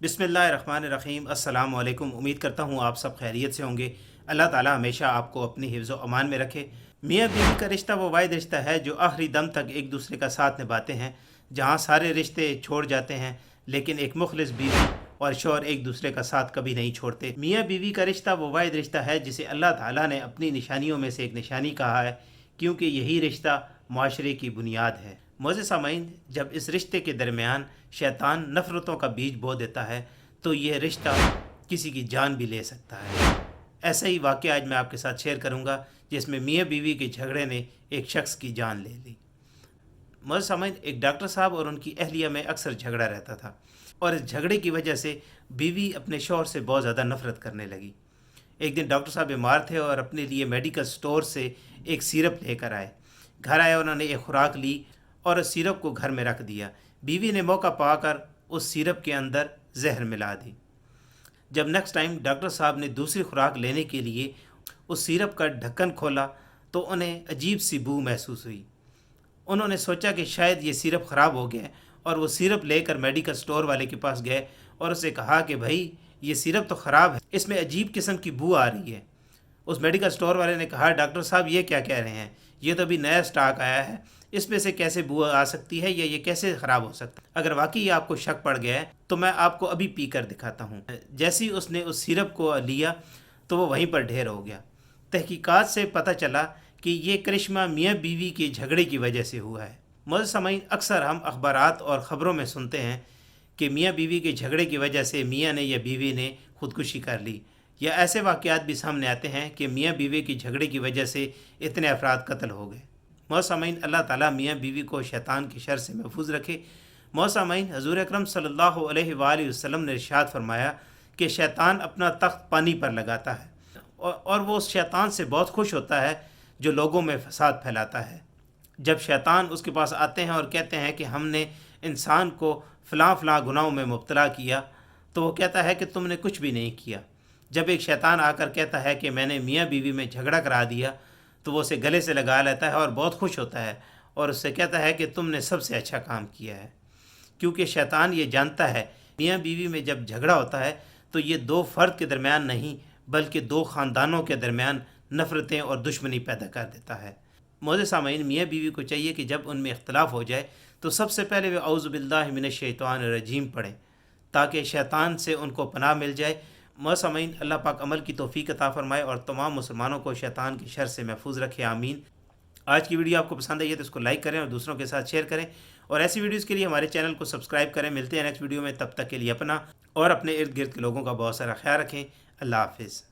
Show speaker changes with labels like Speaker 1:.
Speaker 1: बिस्मिल्लाहिर्रहमानिर्रहीम। अस्सलाम वालेकुम। उम्मीद करता हूँ आप सब खैरियत से होंगे। अल्लाह ताला हमेशा आपको अपनी हिफ्ज़ व अमान में रखे। मियाँ बीवी का रिश्ता वो वाहिद रिश्ता है जो आखिरी दम तक एक दूसरे का साथ निभाते हैं। जहाँ सारे रिश्ते छोड़ जाते हैं लेकिन एक मुखलिस बीवी और शौहर एक दूसरे का साथ कभी नहीं छोड़ते। मियाँ बीवी का रिश्ता वो वाहिद रिश्ता है जिसे अल्लाह ताला ने अपनी निशानियों में से एक निशानी कहा है, क्योंकि यही रिश्ता माशरे की बुनियाद है। मोअज़्ज़िज़ सामईन, जब इस रिश्ते के दरमियान शैतान नफ़रतों का बीज बो देता है तो यह रिश्ता किसी की जान भी ले सकता है। ऐसा ही वाक़या आज मैं आपके साथ शेयर करूंगा जिसमें मियाँ बीवी के झगड़े ने एक शख्स की जान ले ली। मोअज़्ज़िज़ सामईन, एक डॉक्टर साहब और उनकी अहलिया में अक्सर झगड़ा रहता था और इस झगड़े की वजह से बीवी अपने शौहर से बहुत ज़्यादा नफ़रत करने लगी। एक दिन डॉक्टर साहब बीमार थे और अपने लिए मेडिकल स्टोर से एक सिरप लेकर आए। घर आए, उन्होंने एक खुराक ली और उस सिरप को घर में रख दिया। बीवी ने मौका पाकर उस सिरप के अंदर जहर मिला दी। जब नेक्स्ट टाइम डॉक्टर साहब ने दूसरी खुराक लेने के लिए उस सिरप का ढक्कन खोला तो उन्हें अजीब सी बू महसूस हुई। उन्होंने सोचा कि शायद ये सिरप ख़राब हो गया और वो सिरप लेकर मेडिकल स्टोर वाले के पास गए और उससे कहा कि भाई ये सिरप तो ख़राब है, इसमें अजीब किस्म की बू आ रही है। उस मेडिकल स्टोर वाले ने कहा, डॉक्टर साहब ये क्या कह रहे हैं, ये तो अभी नया स्टॉक आया है, इसमें से कैसे बू आ सकती है या ये कैसे ख़राब हो सकता है। अगर वाकई आपको शक पड़ गया है तो मैं आपको अभी पी कर दिखाता हूँ। जैसे ही उसने उस सिरप को लिया तो वो वहीं पर ढेर हो गया। तहकीकात से पता चला कि ये करिश्मा मियाँ बीवी के झगड़े की वजह से हुआ है। मोअज़्ज़िज़ सामईन, अक्सर हम अखबारात और ख़बरों में सुनते हैं कि मियाँ बीवी के झगड़े की वजह से मियाँ ने या बीवी ने ख़ुदकुशी कर ली, या ऐसे वाक़यात भी सामने आते हैं कि मियाँ बीवी के झगड़े की वजह से इतने अफराद कत्ल हो गए। मोअज़्ज़िज़ सामईन, अल्लाह ताला मियाँ बीवी को शैतान के शर से महफूज रखे। मोअज़्ज़िज़ सामईन, हज़ूर अकरम सल्लल्लाहु अलैहि वसल्लम ने इरशाद फरमाया कि शैतान अपना तख्त पानी पर लगाता है और वो उस शैतान से बहुत खुश होता है जो लोगों में फसाद फैलाता है। जब शैतान उसके पास आते हैं और कहते हैं कि हमने इंसान को फ़लाँ फ़लाँ गुनाहों में मुब्तला किया, तो वो कहता है कि तुमने कुछ भी नहीं किया। जब एक शैतान आकर कहता है कि मैंने मियाँ बीवी में झगड़ा करा दिया, तो वो उसे गले से लगा लेता है और बहुत खुश होता है और उससे कहता है कि तुमने सबसे अच्छा काम किया है। क्योंकि शैतान ये जानता है मियाँ बीवी में जब झगड़ा होता है तो ये दो फ़र्द के दरमियान नहीं बल्कि दो ख़ानदानों के दरमियान नफ़रतें और दुश्मनी पैदा कर देता है। मोअज़्ज़िज़ सामईन, मियाँ बीवी को चाहिए कि जब उनमें इख्तलाफ हो जाए तो सबसे पहले वे औज़ु बिल्लाहि मिनश्शैतानिर्रजीम पढ़ें ताकि शैतान से उनको पनाह मिल जाए। मोअज़्ज़िज़ सामईन, अल्लाह पाक अमल की तौफ़ीक अता फ़रमाए और तमाम मुसलमानों को शैतान के शर से महफूज रखे, आमीन। आज की वीडियो आपको पसंद आई है तो इसको लाइक करें और दूसरों के साथ शेयर करें और ऐसी वीडियोज़ के लिए हमारे चैनल को सब्सक्राइब करें। मिलते हैं नेक्स्ट वीडियो में, तब तक के लिए अपना और अपने इर्द गिर्द के लोगों का बहुत सारा ख्याल रखें। अल्लाह हाफ़िज़।